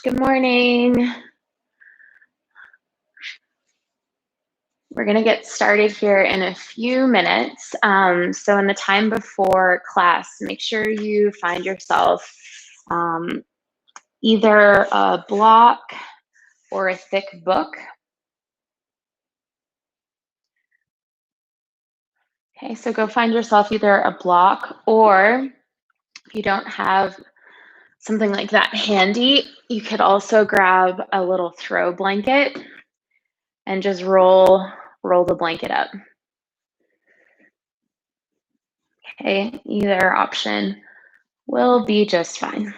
Good morning. We're going to get started here in a few minutes. So in the time before class, make sure you find yourself either a block or a thick book. Okay, so go find yourself either a block, or if you don't have something like that handy, you could also grab a little throw blanket and just roll the blanket up. Okay, either option will be just fine.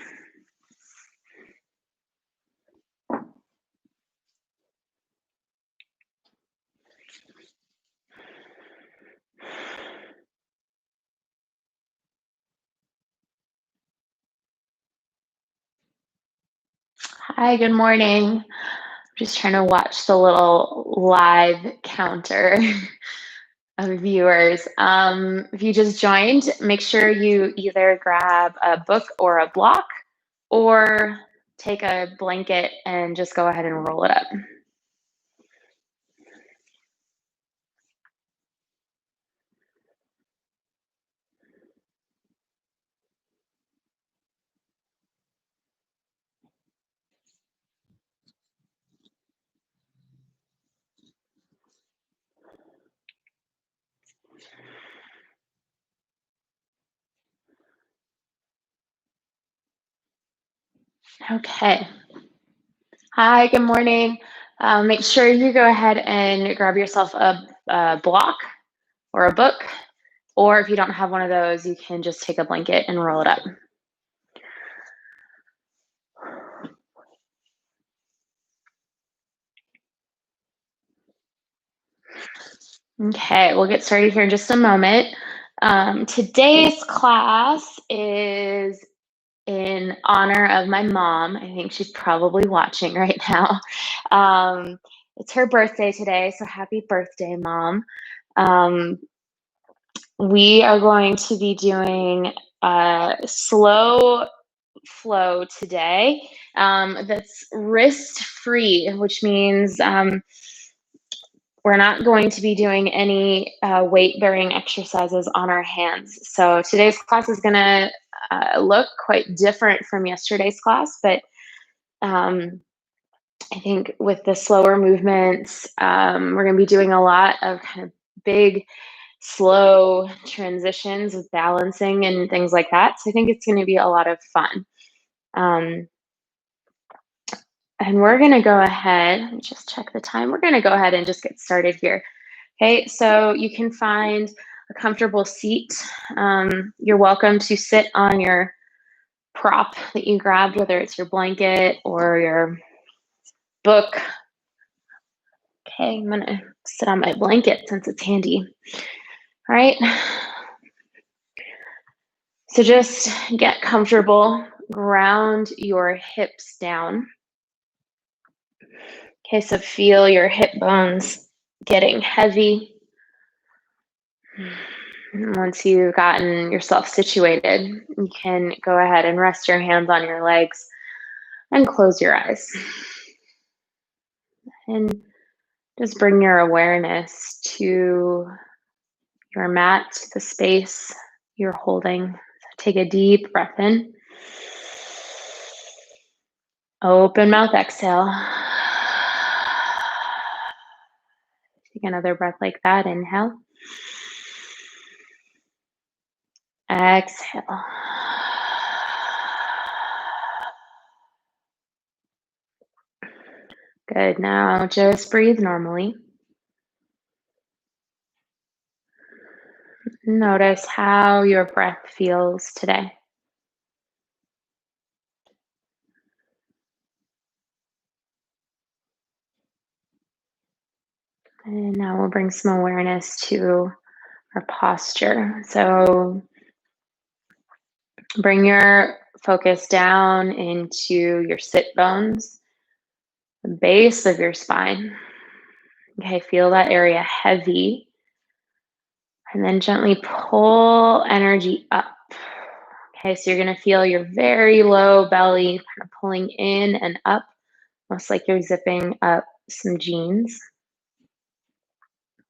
Hi, good morning. I'm just trying to watch the little live counter of viewers. If you just joined, make sure you either grab a book or a block, or take a blanket and just go ahead and roll it up. Okay. Hi, good morning. Make sure you go ahead and grab yourself a block or a book, or if you don't have one of those, you can just take a blanket and roll it up. Okay, we'll get started here in just a moment. Today's class is in honor of my mom. I think she's probably watching right now. It's her birthday today, so happy birthday, Mom. We are going to be doing a slow flow today that's wrist-free, which means we're not going to be doing any weight-bearing exercises on our hands. So today's class is going to look quite different from yesterday's class, but I think with the slower movements, we're going to be doing a lot of kind of big, slow transitions with balancing and things like that. So I think it's going to be a lot of fun. And we're going to go ahead, let me just check the time. We're going to go ahead and just get started here. Okay, so you can find a comfortable seat. You're welcome to sit on your prop that you grabbed, whether it's your blanket or your book. Okay, I'm gonna sit on my blanket since it's handy. All right. So just get comfortable, ground your hips down. Okay, so feel your hip bones getting heavy. And once you've gotten yourself situated, you can go ahead and rest your hands on your legs and close your eyes. And just bring your awareness to your mat, the space you're holding. So take a deep breath in. Open mouth, exhale. Take another breath like that. Inhale. Exhale. Good. Now just breathe normally. Notice how your breath feels today. And now we'll bring some awareness to our posture. So bring your focus down into your sit bones, the base of your spine. Okay, feel that area heavy. And then gently pull energy up. Okay, so you're going to feel your very low belly kind of pulling in and up, almost like you're zipping up some jeans.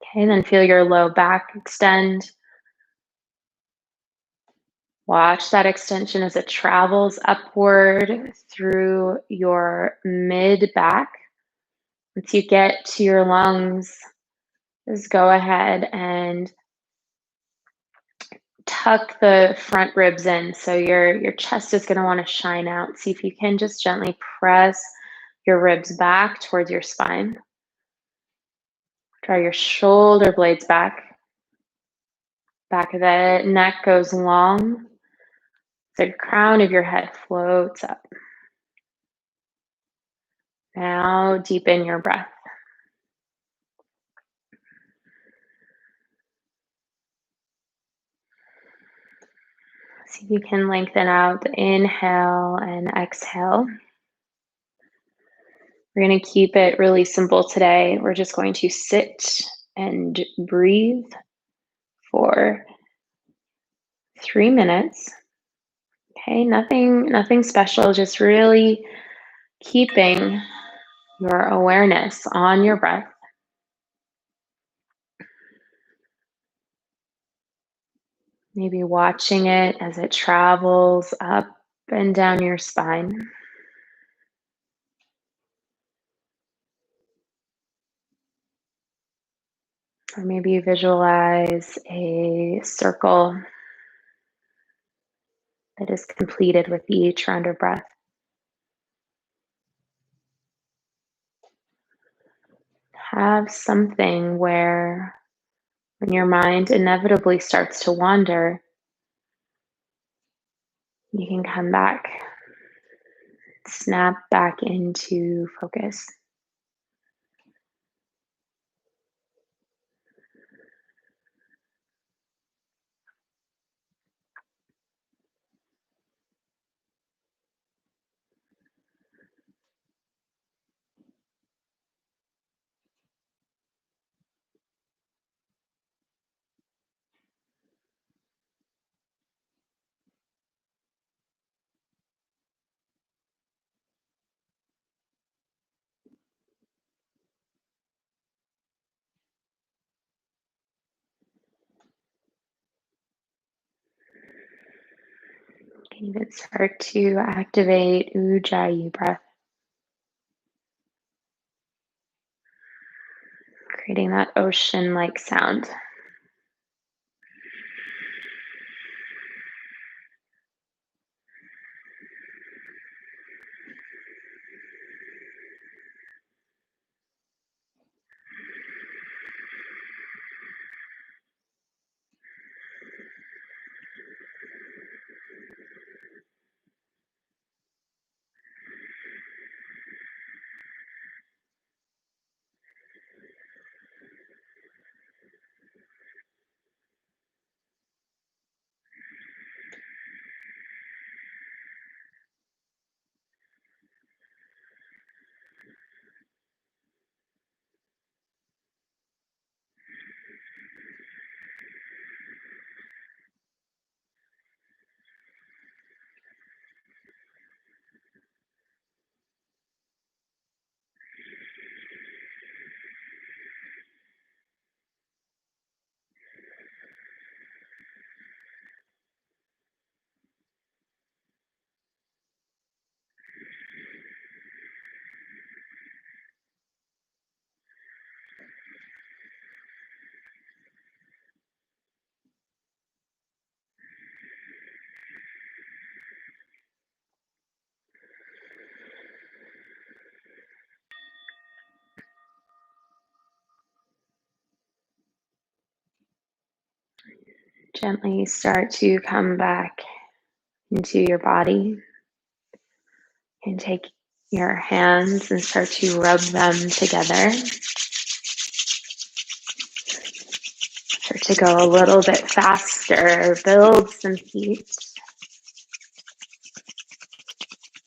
Okay, then feel your low back extend. Watch that extension as it travels upward through your mid back. Once you get to your lungs, just go ahead and tuck the front ribs in. So your chest is going to want to shine out. See if you can just gently press your ribs back towards your spine. Draw your shoulder blades back. Back of the neck goes long. The crown of your head floats up. Now deepen your breath. See if you can lengthen out the inhale and exhale. We're going to keep it really simple today. We're just going to sit and breathe for 3 minutes. Okay, nothing special, just really keeping your awareness on your breath. Maybe watching it as it travels up and down your spine. Or maybe you visualize a circle that is completed with each round of breath. Have something where when your mind inevitably starts to wander, you can come back, snap back into focus. You can even start to activate Ujjayi breath, creating that ocean-like sound. Gently start to come back into your body and take your hands and start to rub them together. Start to go a little bit faster, build some heat.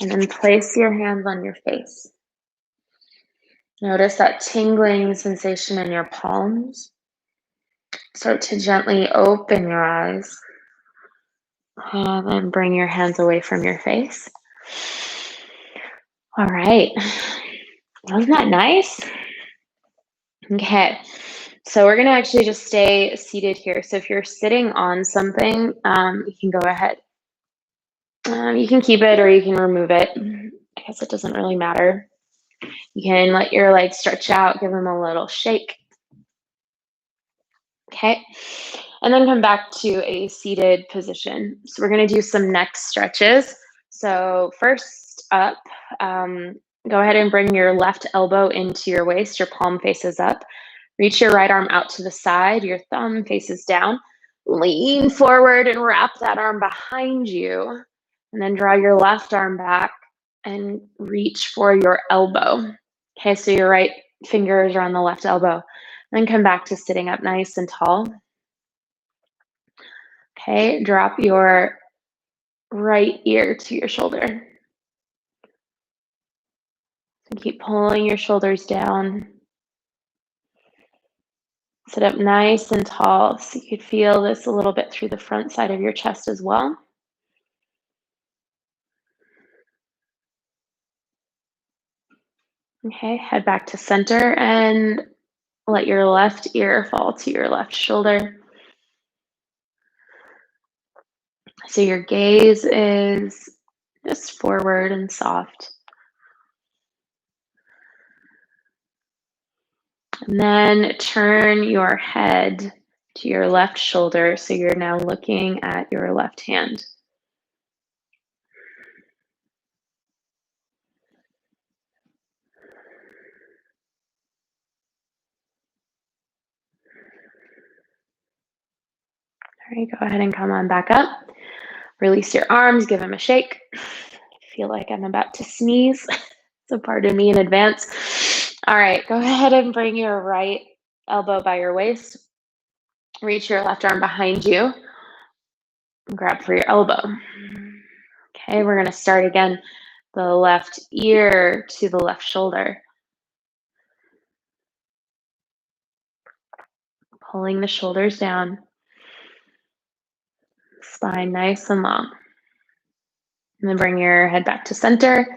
And then place your hands on your face. Notice that tingling sensation in your palms. Start to gently open your eyes. And then bring your hands away from your face. All right. Wasn't that nice? Okay. So we're going to actually just stay seated here. So if you're sitting on something, you can go ahead. You can keep it or you can remove it. I guess it doesn't really matter. You can let your legs stretch out, give them a little shake. Okay. And then come back to a seated position. So we're going to do some neck stretches. So first up, go ahead and bring your left elbow into your waist. Your palm faces up. Reach your right arm out to the side. Your thumb faces down. Lean forward and wrap that arm behind you. And then draw your left arm back and reach for your elbow. Okay, so your right fingers are on the left elbow. Then come back to sitting up nice and tall. Okay, drop your right ear to your shoulder. So keep pulling your shoulders down. Sit up nice and tall so you could feel this a little bit through the front side of your chest as well. Okay, head back to center and let your left ear fall to your left shoulder. So your gaze is just forward and soft. And then turn your head to your left shoulder so you're now looking at your left hand. All right, go ahead and come on back up. Release your arms, give them a shake. I feel like I'm about to sneeze, so pardon me in advance. All right, go ahead and bring your right elbow by your waist. Reach your left arm behind you. Grab for your elbow. Okay, we're gonna start again. The left ear to the left shoulder. Pulling the shoulders down. Spine nice and long. And then bring your head back to center.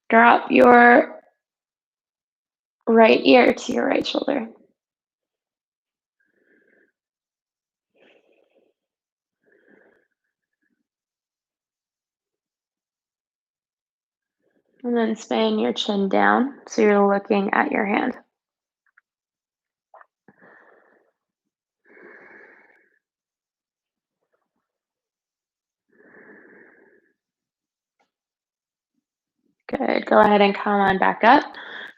Drop your right ear to your right shoulder. And then spin your chin down so you're looking at your hand. Good. Go ahead and come on back up.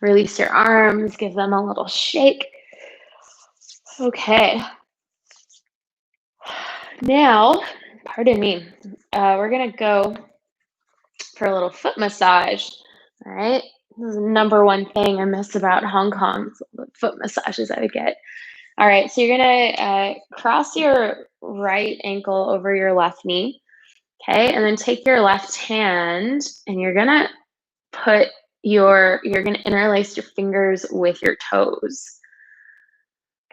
Release your arms, give them a little shake. Okay. Now, pardon me, we're going to go for a little foot massage. All right. This is the number one thing I miss about Hong Kong, the foot massages I would get. All right. So you're going to cross your right ankle over your left knee. Okay. And then take your left hand and you're going to you're going to interlace your fingers with your toes.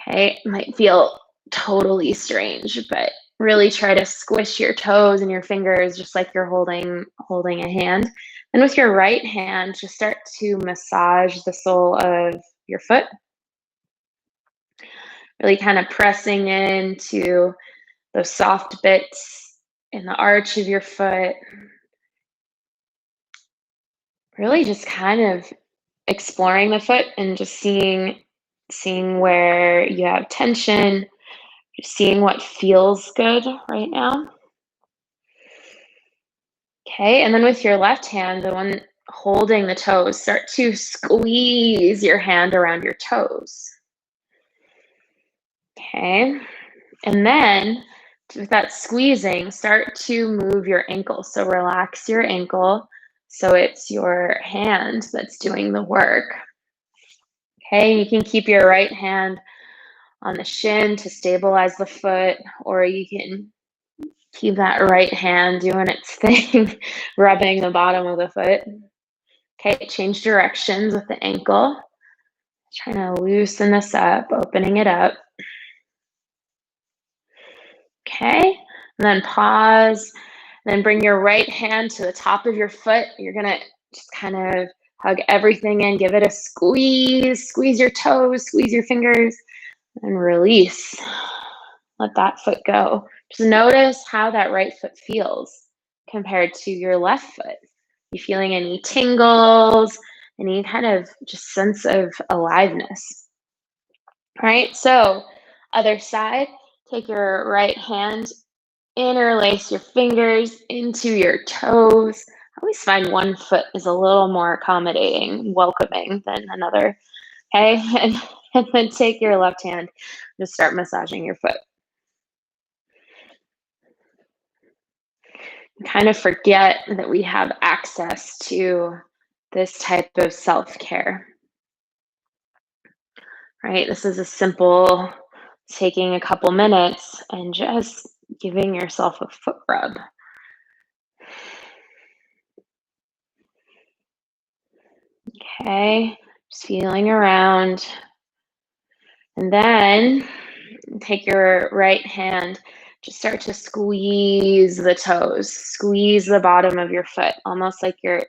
Okay. It might feel totally strange, but really try to squish your toes and your fingers just like you're holding a hand. And with your right hand, just start to massage the sole of your foot. Really kind of pressing into those soft bits in the arch of your foot. Really just kind of exploring the foot and just seeing where you have tension, just seeing what feels good right now. Okay, and then with your left hand, the one holding the toes, start to squeeze your hand around your toes. Okay, and then with that squeezing, start to move your ankle. So relax your ankle so it's your hand that's doing the work. Okay, you can keep your right hand on the shin to stabilize the foot, or you can keep that right hand doing its thing, rubbing the bottom of the foot. Okay, change directions with the ankle. Trying to loosen this up, opening it up. Okay, and then pause Then bring your right hand to the top of your foot. You're gonna just kind of hug everything in, give it a squeeze, squeeze your toes, squeeze your fingers, and release. Let that foot go. Just notice how that right foot feels compared to your left foot. You feeling any tingles, any kind of just sense of aliveness? All right, so other side, take your right hand, interlace your fingers into your toes. I always find one foot is a little more accommodating, welcoming than another. Okay, and then take your left hand, just start massaging your foot. Kind of forget that we have access to this type of self-care, right? This is a simple taking a couple minutes and just giving yourself a foot rub. Okay, just feeling around. And then take your right hand, just start to squeeze the toes, squeeze the bottom of your foot, almost like you're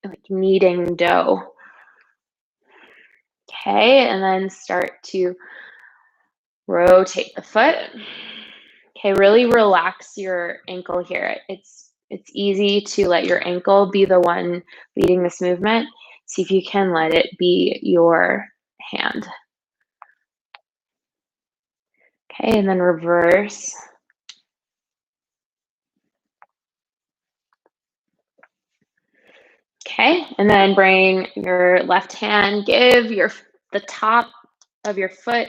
like kneading dough. Okay, and then start to rotate the foot. Okay, really relax your ankle here. It's easy to let your ankle be the one leading this movement. See if you can let it be your hand. Okay, and then reverse. Okay, and then bring your left hand, give the top of your foot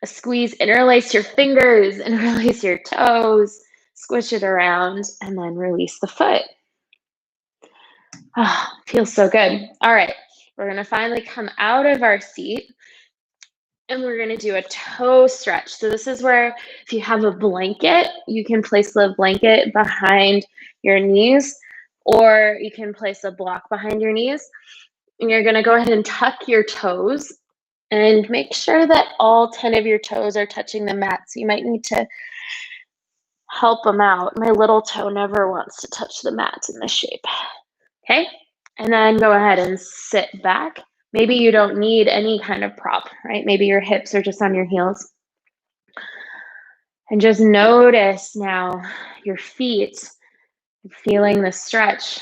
a squeeze, interlace your fingers, interlace your toes, squish it around, and then release the foot. Ah, feels so good. All right, we're gonna finally come out of our seat and we're gonna do a toe stretch. So this is where if you have a blanket, you can place the blanket behind your knees, or you can place a block behind your knees. And you're gonna go ahead and tuck your toes and make sure that all 10 of your toes are touching the mat. So you might need to help them out. My little toe never wants to touch the mat in this shape. Okay, and then go ahead and sit back. Maybe you don't need any kind of prop, right? Maybe your hips are just on your heels. And just notice now your feet, feeling the stretch.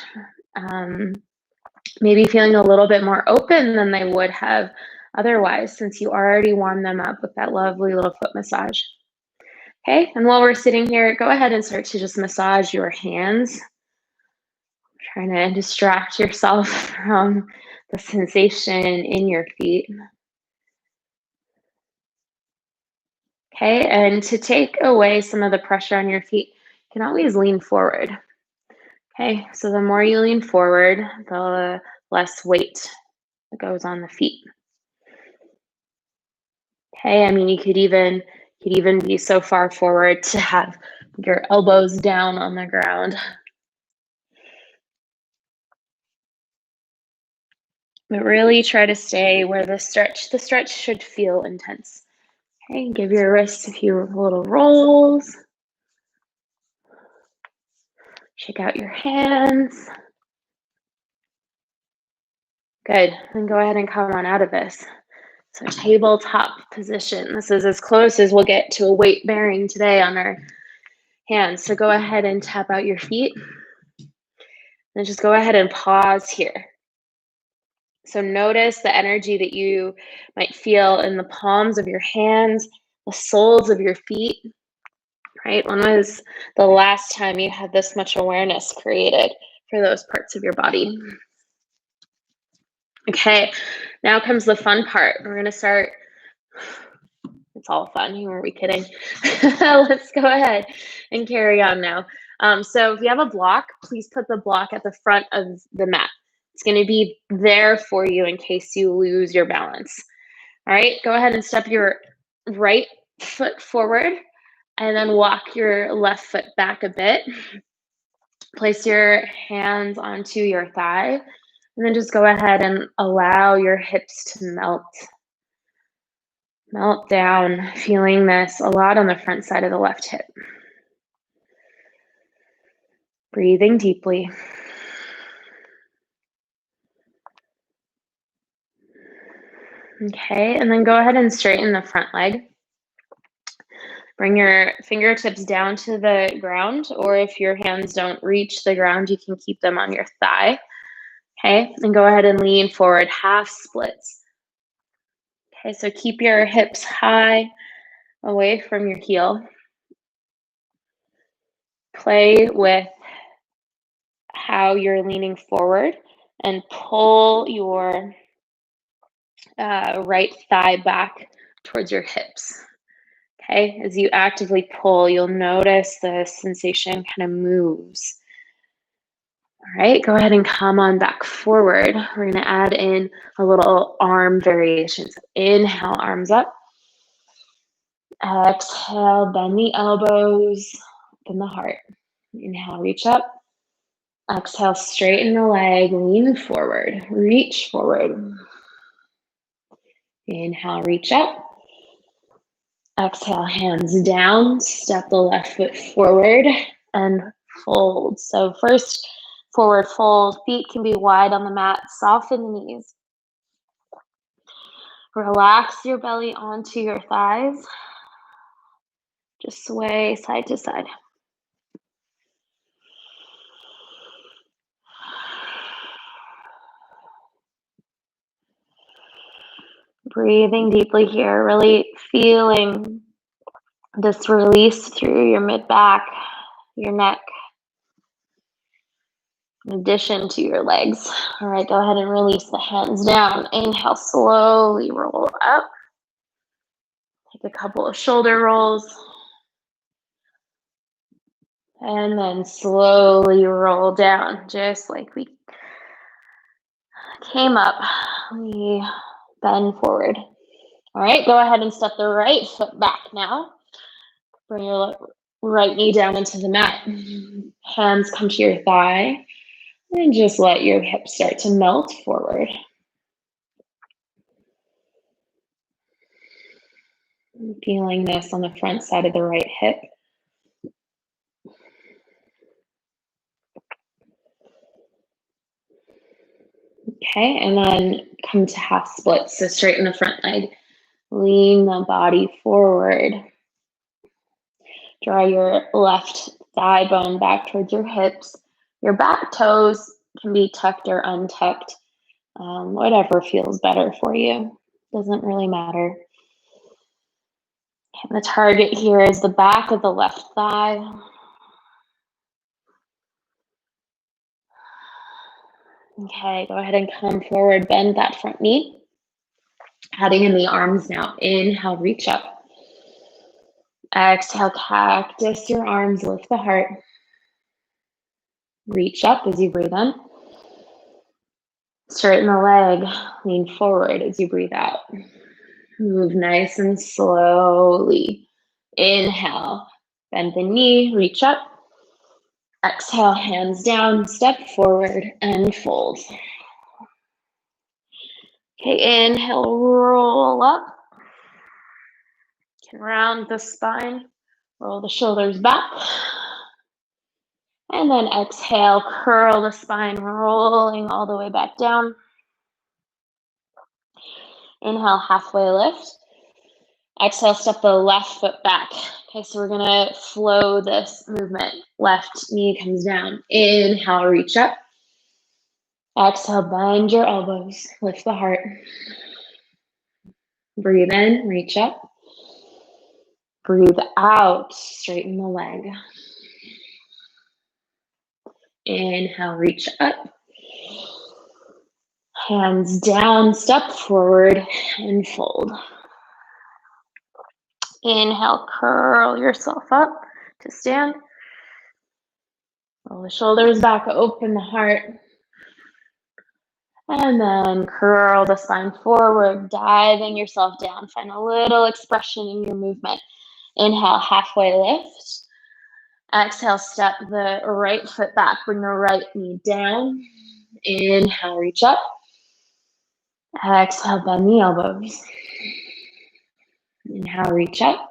Maybe feeling a little bit more open than they would have otherwise, since you already warmed them up with that lovely little foot massage. Okay, and while we're sitting here, go ahead and start to just massage your hands. Trying to distract yourself from the sensation in your feet. Okay, and to take away some of the pressure on your feet, you can always lean forward. Okay, so the more you lean forward, the less weight that goes on the feet. Okay, I mean, you could even be so far forward to have your elbows down on the ground. But really try to stay where the stretch should feel intense. Okay, give your wrists a few little rolls. Shake out your hands. Good, then go ahead and come on out of this. So tabletop position. This is as close as we'll get to a weight bearing today on our hands. So go ahead and tap out your feet. And just go ahead and pause here. So notice the energy that you might feel in the palms of your hands, the soles of your feet, right? When was the last time you had this much awareness created for those parts of your body? Okay, now comes the fun part. We're gonna start, it's all fun, who are we kidding? Let's go ahead and carry on now. So if you have a block, please put the block at the front of the mat. It's gonna be there for you in case you lose your balance. All right, go ahead and step your right foot forward and then walk your left foot back a bit. Place your hands onto your thigh and then just go ahead and allow your hips to melt. Melt down, feeling this a lot on the front side of the left hip. Breathing deeply. Okay, and then go ahead and straighten the front leg. Bring your fingertips down to the ground, or if your hands don't reach the ground, you can keep them on your thigh. Okay, and go ahead and lean forward, half splits. Okay, so keep your hips high away from your heel. Play with how you're leaning forward and pull your right thigh back towards your hips. Okay, as you actively pull, you'll notice the sensation kind of moves. All right, go ahead and come on back forward. We're going to add in a little arm variation. So inhale, arms up. Exhale, bend the elbows, open the heart. Inhale, reach up. Exhale, straighten the leg, lean forward, reach forward. Inhale, reach up. Exhale, hands down, step the left foot forward and fold. So first, forward fold, feet can be wide on the mat, soften the knees. Relax your belly onto your thighs. Just sway side to side. Breathing deeply here, really feeling this release through your mid-back, your neck, in addition to your legs. All right, go ahead and release the hands down. Inhale, slowly roll up. Take a couple of shoulder rolls. And then slowly roll down, just like we came up. We bend forward. All right, go ahead and step the right foot back now. Bring your right knee down into the mat. Hands come to your thigh. And just let your hips start to melt forward. Feeling this on the front side of the right hip. Okay, and then come to half splits. So straighten the front leg. Lean the body forward. Draw your left thigh bone back towards your hips. Your back toes can be tucked or untucked. Whatever feels better for you. Doesn't really matter. And the target here is the back of the left thigh. Okay, go ahead and come forward, bend that front knee. Adding in the arms now. Inhale, reach up. Exhale, cactus your arms, lift the heart. Reach up as you breathe in. Straighten the leg, lean forward as you breathe out. Move nice and slowly. Inhale, bend the knee, reach up. Exhale, hands down, step forward and fold. Okay, inhale, roll up. You can round the spine, roll the shoulders back. And then exhale, curl the spine, rolling all the way back down. Inhale, halfway lift. Exhale, step the left foot back. Okay, so we're gonna flow this movement. Left knee comes down. Inhale, reach up. Exhale, bend your elbows, lift the heart. Breathe in, reach up. Breathe out, straighten the leg. Inhale, reach up. Hands down, step forward and fold. Inhale, curl yourself up to stand. Roll the shoulders back, open the heart. And then curl the spine forward, diving yourself down. Find a little expression in your movement. Inhale, halfway lift. Exhale, step the right foot back. Bring the right knee down. Inhale, reach up. Exhale, bend the elbows. Inhale, reach up.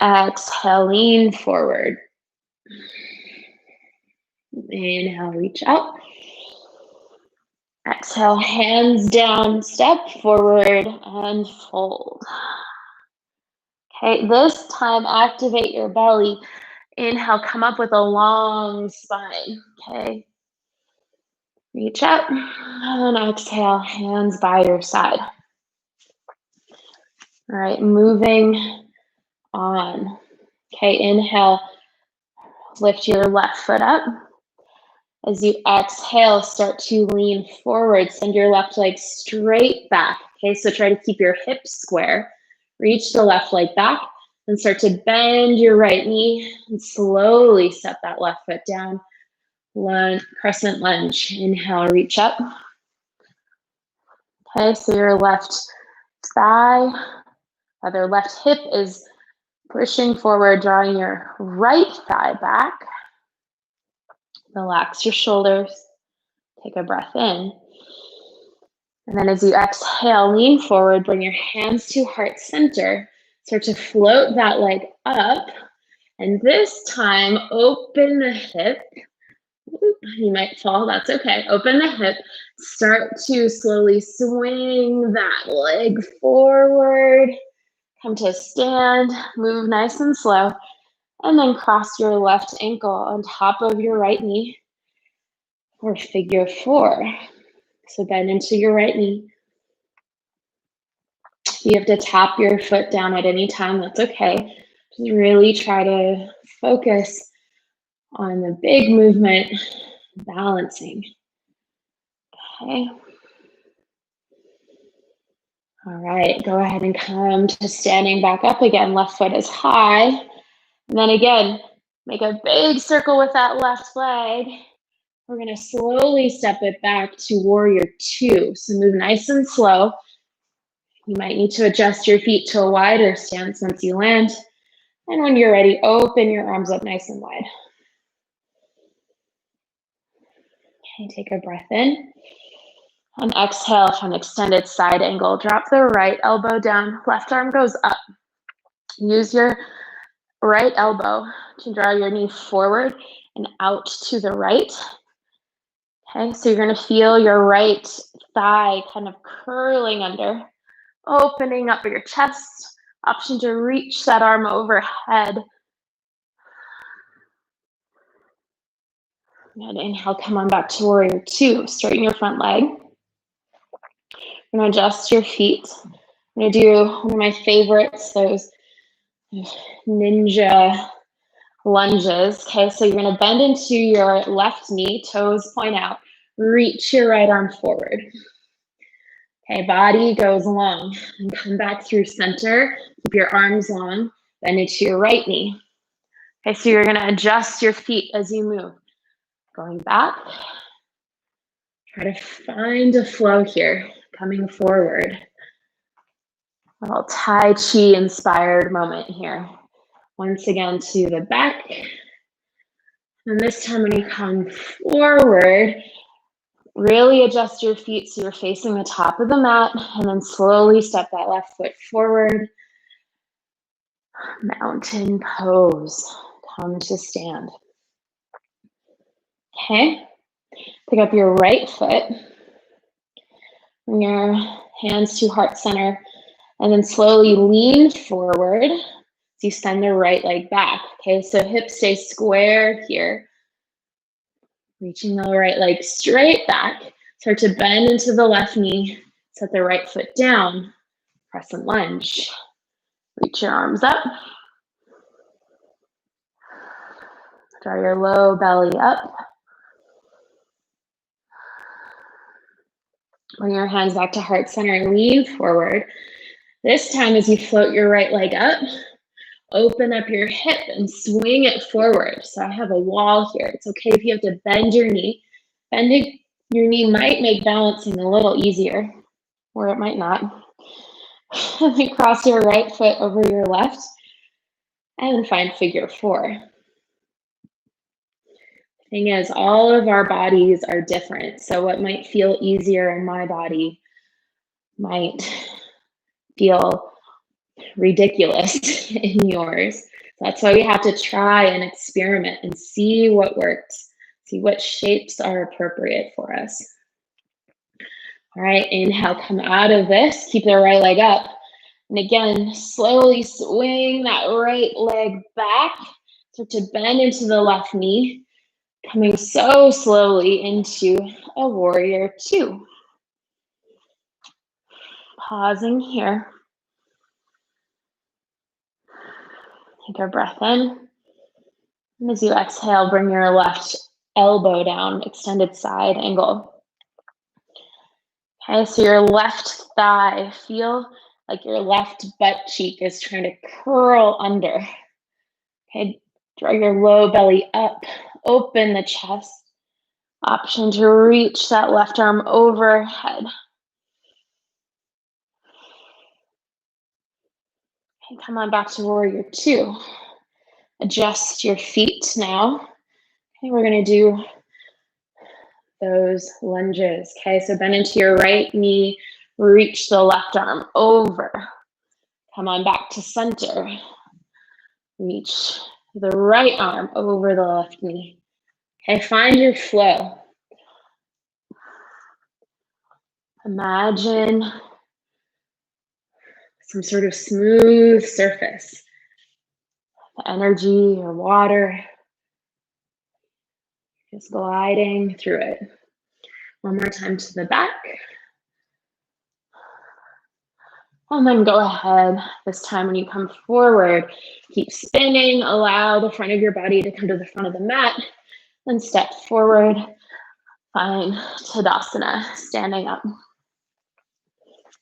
Exhale, lean forward. Inhale, reach out. Exhale, hands down, step forward and fold. Okay, this time activate your belly. Inhale, come up with a long spine, okay? Reach up and exhale, hands by your side. All right, moving on. Okay, inhale, lift your left foot up. As you exhale, start to lean forward. Send your left leg straight back. Okay, so try to keep your hips square. Reach the left leg back and start to bend your right knee and slowly step that left foot down. Crescent lunge. Inhale, reach up. Okay, so your left thigh, other left hip is pushing forward, drawing your right thigh back. Relax your shoulders. Take a breath in. And then as you exhale, lean forward, bring your hands to heart center. Start to float that leg up. And this time, open the hip. You might fall, that's okay. Open the hip. Start to slowly swing that leg forward. Come to a stand, move nice and slow. And then cross your left ankle on top of your right knee for figure four. So bend into your right knee. You have to tap your foot down at any time, that's okay. Just really try to focus on the big movement, balancing. Okay. All right, go ahead and come to standing back up again. Left foot is high. And then again, make a big circle with that left leg. We're gonna slowly step it back to warrior two. So move nice and slow. You might need to adjust your feet to a wider stance once you land. And when you're ready, open your arms up nice and wide. Okay, take a breath in. And exhale for an extended side angle. Drop the right elbow down, left arm goes up. Use your right elbow to draw your knee forward and out to the right. Okay, so you're gonna feel your right thigh kind of curling under, opening up your chest. Option to reach that arm overhead. And inhale, come on back to warrior two. Straighten your front leg. You're gonna adjust your feet. I'm gonna do one of my favorites, those ninja lunges. Okay, so you're gonna bend into your left knee, toes point out, reach your right arm forward. Okay, body goes long and come back through center. Keep your arms long, bend into your right knee. Okay, so you're gonna adjust your feet as you move. Going back. Try to find a flow here, coming forward. A little Tai Chi inspired moment here. Once again to the back. And this time when you come forward, really adjust your feet so you're facing the top of the mat, and then slowly step that left foot forward. Mountain pose. Come to stand. Okay. Pick up your right foot. Bring your hands to heart center, and then slowly lean forward. So you send the right leg back. Okay, so hips stay square here. Reaching the right leg straight back. Start to bend into the left knee. Set the right foot down. Crescent lunge. Reach your arms up. Draw your low belly up. Bring your hands back to heart center and lean forward. This time as you float your right leg up, open up your hip and swing it forward. So I have a wall here. It's okay if you have to bend your knee. Bending your knee might make balancing a little easier, or it might not. And then cross your right foot over your left and find figure four. Thing is, all of our bodies are different. So what might feel easier in my body might feel ridiculous in yours. That's why we have to try and experiment and see what works. See what shapes are appropriate for us. All right, inhale, come out of this. Keep the right leg up. And again, slowly swing that right leg back. Start to bend into the left knee. Coming so slowly into a warrior two. Pausing here. Take a breath in. And as you exhale, bring your left elbow down, extended side angle. Okay, so your left thigh, feel like your left butt cheek is trying to curl under. Okay, draw your low belly up, open the chest. Option to reach that left arm overhead. Okay, come on back to warrior two. Adjust your feet now. Okay, we're gonna do those lunges. Okay, so bend into your right knee, reach the left arm over. Come on back to center. Reach the right arm over the left knee. Okay, find your flow. Imagine some sort of smooth surface. The energy or water, just gliding through it. One more time to the back. And then go ahead, this time when you come forward, keep spinning, allow the front of your body to come to the front of the mat, then step forward, find Tadasana, standing up.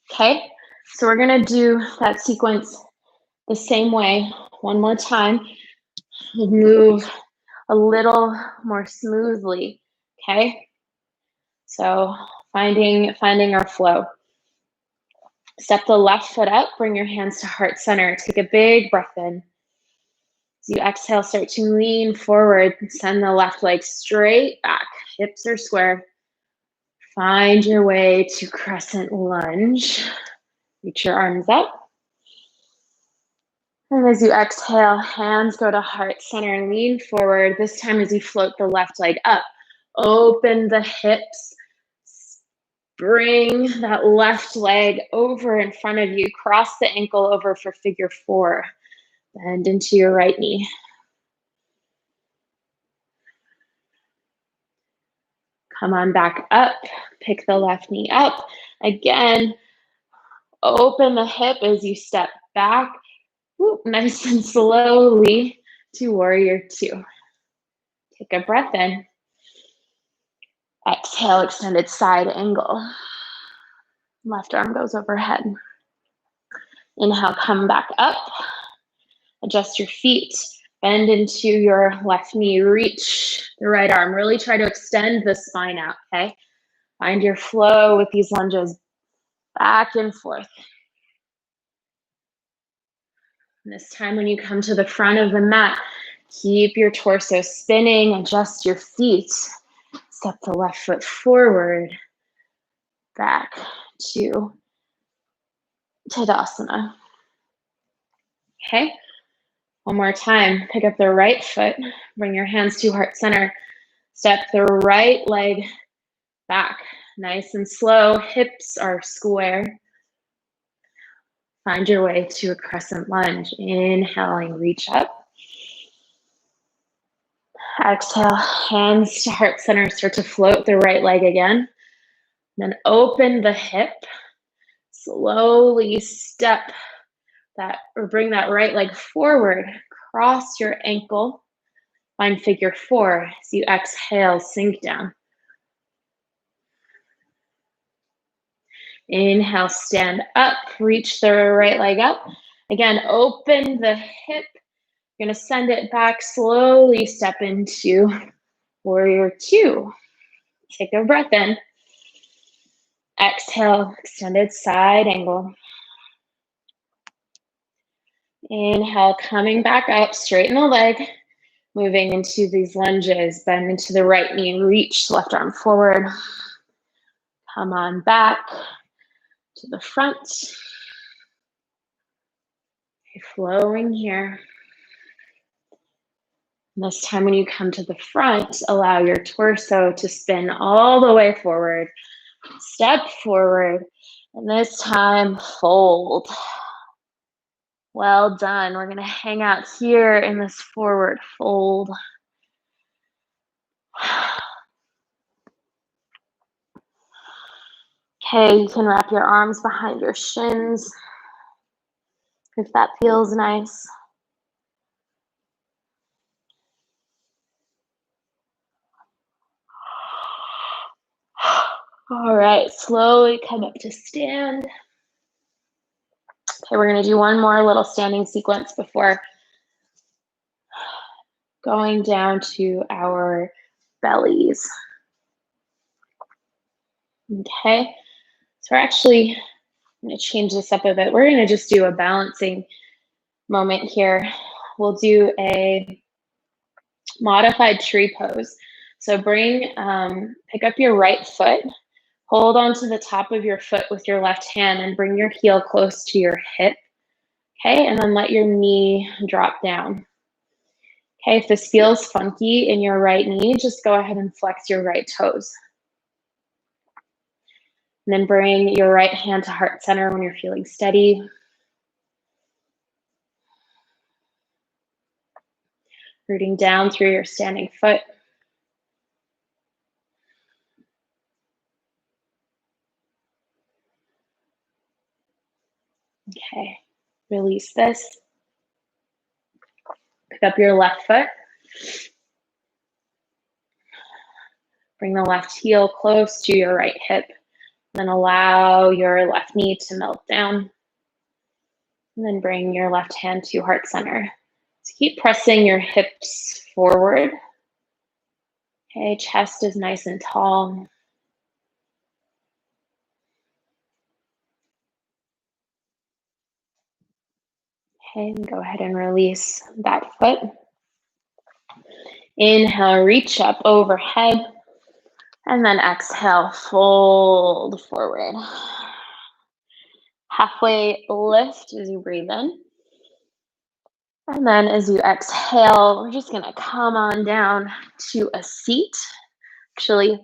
Okay, so we're gonna do that sequence the same way, one more time. We'll move a little more smoothly, okay? So finding our flow. Step the left foot up, bring your hands to heart center. Take a big breath in. As you exhale, start to lean forward. Send the left leg straight back. Hips are square. Find your way to crescent lunge. Reach your arms up. And as you exhale, hands go to heart center. Lean forward. This time as you float the left leg up. Open the hips. Bring that left leg over in front of you. Cross the ankle over for figure four. Bend into your right knee. Come on back up. Pick the left knee up. Again, open the hip as you step back. Whoop, nice and slowly to warrior two. Take a breath in. Exhale, extended side angle. Left arm goes overhead. Inhale, come back up. Adjust your feet. Bend into your left knee. Reach the right arm. Really try to extend the spine out, okay? Find your flow with these lunges. Back and forth. And this time when you come to the front of the mat, keep your torso spinning. Adjust your feet. Step the left foot forward. Back to Tadasana. Okay, one more time. Pick up the right foot. Bring your hands to heart center. Step the right leg back. Nice and slow. Hips are square. Find your way to a crescent lunge. Inhaling, reach up. Exhale, hands to heart center. Start to float the right leg again. Then open the hip. Slowly step that or bring that right leg forward. Cross your ankle. Find figure four. As you exhale, sink down. Inhale, stand up. Reach the right leg up. Again, open the hip. You're gonna send it back. Slowly step into warrior two. Take a breath in. Exhale, extended side angle. Inhale, coming back up, straighten the leg. Moving into these lunges, bend into the right knee, reach left arm forward. Come on back to the front. Okay, flowing here. And this time when you come to the front, allow your torso to spin all the way forward. Step forward, and this time fold. Well done. We're going to hang out here in this forward fold. Okay, you can wrap your arms behind your shins if that feels nice. All right, slowly come up to stand. Okay, we're going to do one more little standing sequence before going down to our bellies. Okay, so we're actually going to change this up a bit. We're going to just do a balancing moment here. We'll do a modified tree pose. So pick up your right foot, hold onto the top of your foot with your left hand and bring your heel close to your hip. Okay, and then let your knee drop down. Okay, if this feels funky in your right knee, just go ahead and flex your right toes. And then bring your right hand to heart center when you're feeling steady. Rooting down through your standing foot. Okay, release this. Pick up your left foot. Bring the left heel close to your right hip. Then allow your left knee to melt down. And then bring your left hand to heart center. So keep pressing your hips forward. Okay, chest is nice and tall. Okay, and go ahead and release that foot. Inhale, reach up overhead. And then exhale, fold forward. Halfway lift as you breathe in. And then as you exhale, we're just gonna come on down to a seat. Actually,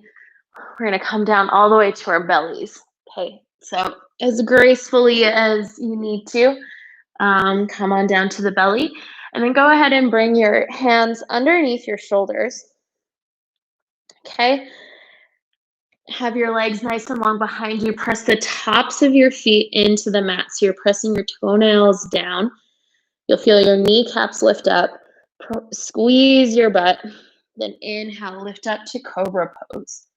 we're gonna come down all the way to our bellies. Okay, so as gracefully as you need to, come on down to the belly. And then go ahead and bring your hands underneath your shoulders. Okay. Have your legs nice and long behind you. Press the tops of your feet into the mat. So you're pressing your toenails down. You'll feel your kneecaps lift up. Squeeze your butt. Then inhale, lift up to cobra pose.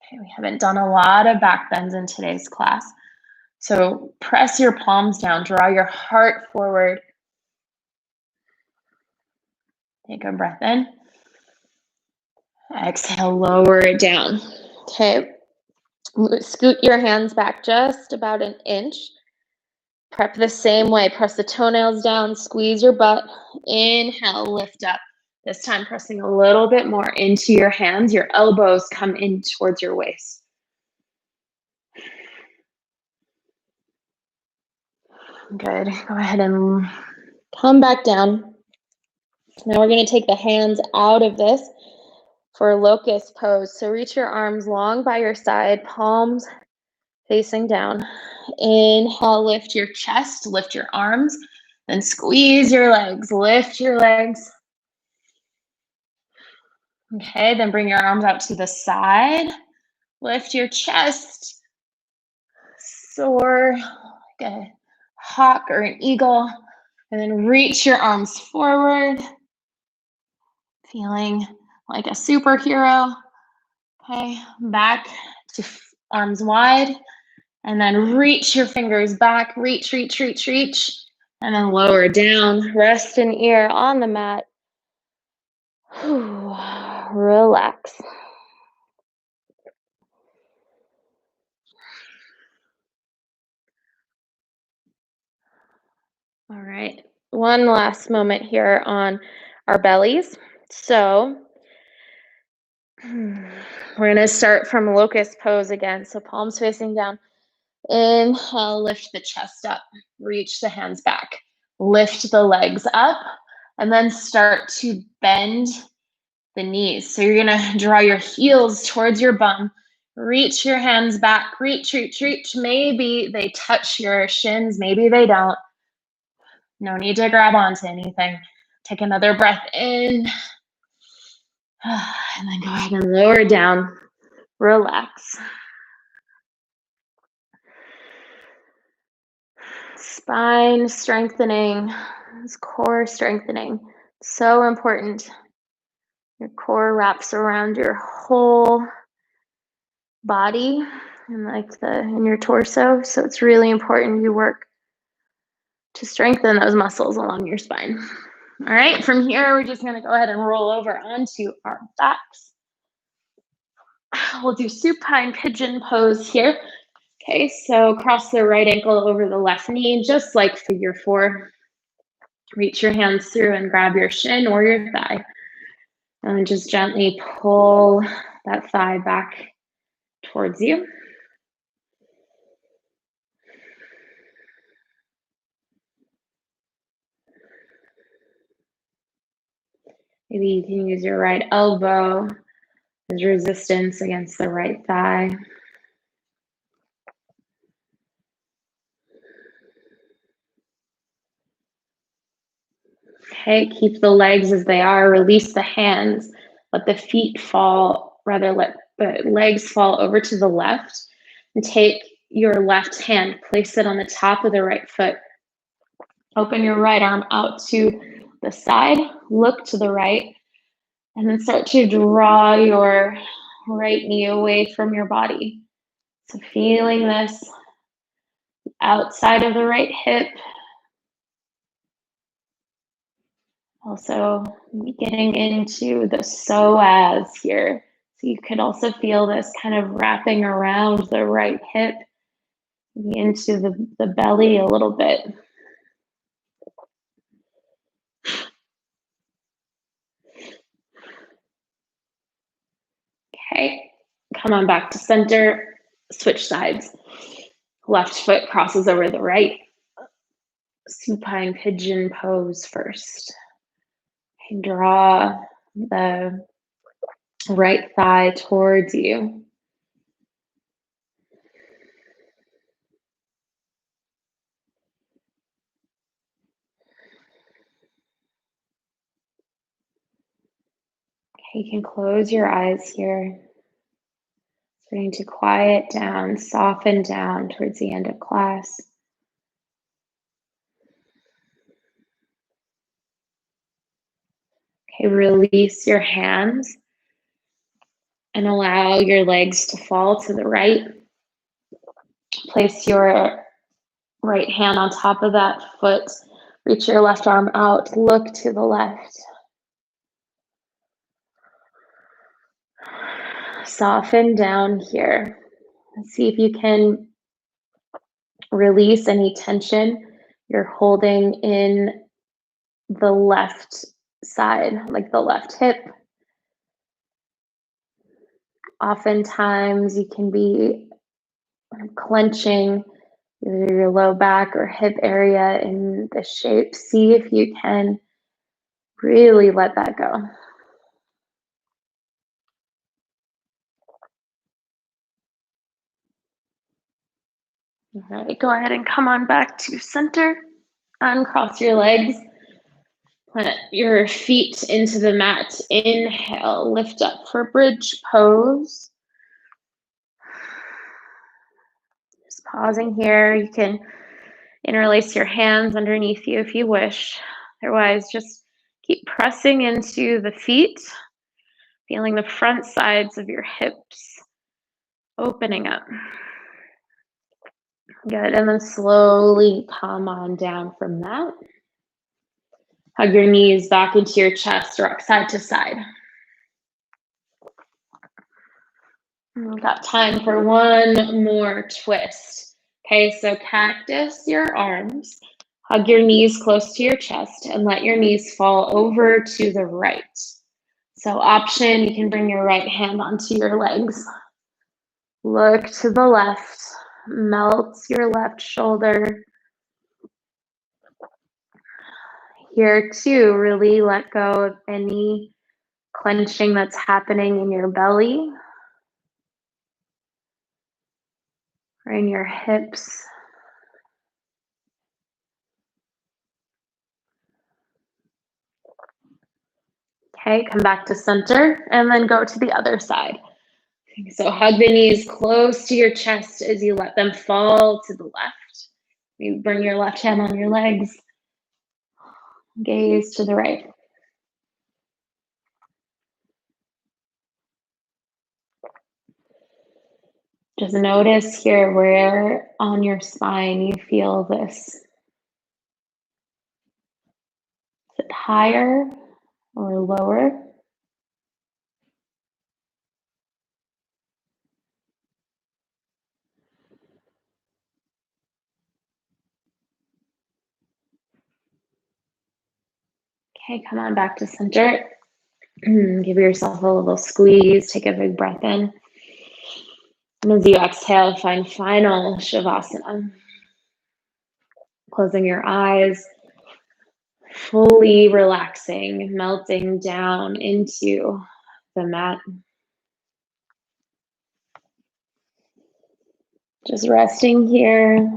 Okay, we haven't done a lot of back bends in today's class. So press your palms down. Draw your heart forward. Take a breath in. Exhale, lower it down. Okay. Scoot your hands back just about an inch. Prep the same way. Press the toenails down, squeeze your butt. Inhale, lift up. This time pressing a little bit more into your hands. Your elbows come in towards your waist. Good. Go ahead and come back down. Now we're going to take the hands out of this for locust pose. So reach your arms long by your side, palms facing down. Inhale, lift your chest, lift your arms, then squeeze your legs, lift your legs. Okay, then bring your arms out to the side, lift your chest, soar like a hawk or an eagle, and then reach your arms forward, feeling like a superhero. Okay, back to arms wide, and then reach your fingers back, reach, reach, reach, reach, and then lower down, rest an ear on the mat. Relax. All right, one last moment here on our bellies. So we're gonna start from locust pose again. So palms facing down. Inhale, lift the chest up, reach the hands back, lift the legs up, And then start to bend the knees. So you're gonna draw your heels towards your bum, reach your hands back, reach, reach, reach. Maybe they touch your shins, maybe they don't. No need to grab onto anything. Take another breath in. And then go ahead and lower down. Relax. Spine strengthening, core strengthening. So important. Your core wraps around your whole body and in your torso. So it's really important you work to strengthen those muscles along your spine. All right, from here, we're just gonna go ahead and roll over onto our backs. We'll do supine pigeon pose here. Okay, so cross the right ankle over the left knee, just like figure 4. Reach your hands through and grab your shin or your thigh. And just gently pull that thigh back towards you. Maybe you can use your right elbow as resistance against the right thigh. Okay, keep the legs as they are, release the hands, let the feet fall, rather let the legs fall over to the left, and take your left hand, place it on the top of the right foot. Open your right arm out to the side, look to the right, and then start to draw your right knee away from your body. So feeling this outside of the right hip. Also getting into the psoas here. So you could also feel this kind of wrapping around the right hip into the belly a little bit. Okay, come on back to center, switch sides. Left foot crosses over the right. Supine pigeon pose first. And draw the right thigh towards you. Okay, you can close your eyes here. Starting to quiet down, soften down towards the end of class. Okay, release your hands and allow your legs to fall to the right. Place your right hand on top of that foot. Reach your left arm out, look to the left. Soften down here. See if you can release any tension you're holding in the left side, like the left hip. Oftentimes you can be clenching either your low back or hip area in the shape. See if you can really let that go. All right, go ahead and come on back to center. Uncross your legs. Plant your feet into the mat. Inhale, lift up for bridge pose. Just pausing here. You can interlace your hands underneath you if you wish. Otherwise, just keep pressing into the feet, feeling the front sides of your hips opening up. Good, and then slowly come on down from that. Hug your knees back into your chest, rock side to side. We've got time for one more twist. Okay, so cactus your arms, hug your knees close to your chest, and let your knees fall over to the right. So option, you can bring your right hand onto your legs. Look to the left, melt your left shoulder. Here too, really let go of any clenching that's happening in your belly or in your hips. Okay, come back to center and then go to the other side. So hug the knees close to your chest as you let them fall to the left. You bring your left hand on your legs, gaze to the right. Just notice here where on your spine you feel this. Is it higher or lower? Okay, come on back to center. Give yourself a little squeeze. Take a big breath in. And as you exhale, find final Shavasana. Closing your eyes, fully relaxing, melting down into the mat. Just resting here.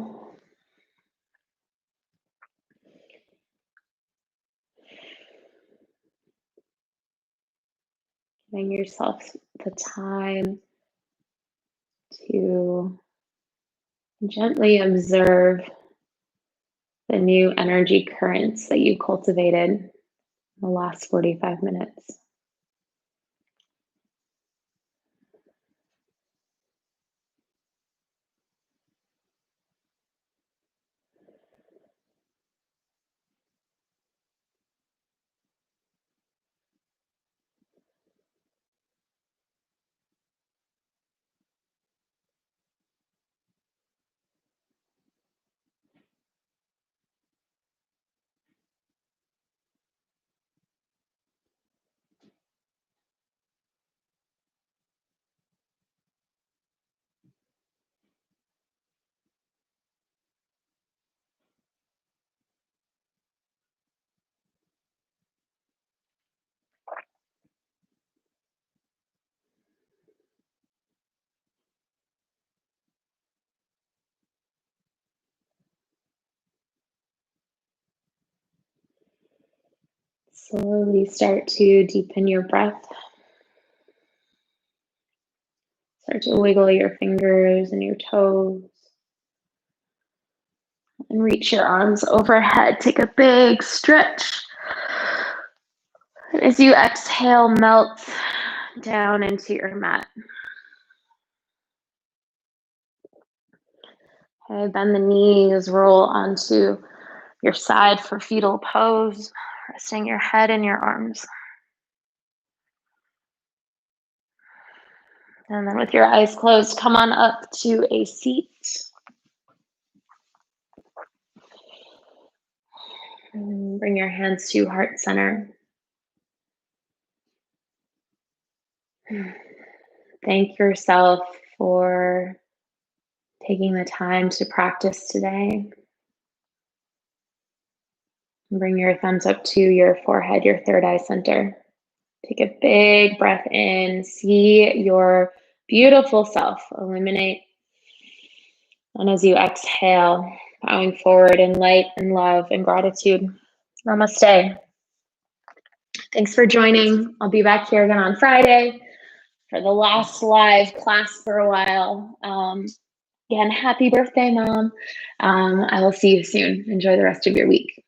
Giving yourself the time to gently observe the new energy currents that you cultivated in the last 45 minutes. Slowly start to deepen your breath. Start to wiggle your fingers and your toes. And reach your arms overhead. Take a big stretch. And as you exhale, melt down into your mat. Okay, bend the knees, roll onto your side for fetal pose, resting your head in your arms. And then with your eyes closed, come on up to a seat. And bring your hands to heart center. Thank yourself for taking the time to practice today. Bring your thumbs up to your forehead, your third eye center. Take a big breath in. See your beautiful self illuminate. And as you exhale, bowing forward in light and love and gratitude. Namaste. Thanks for joining. I'll be back here again on Friday for the last live class for a while. Again, happy birthday, Mom. I will see you soon. Enjoy the rest of your week.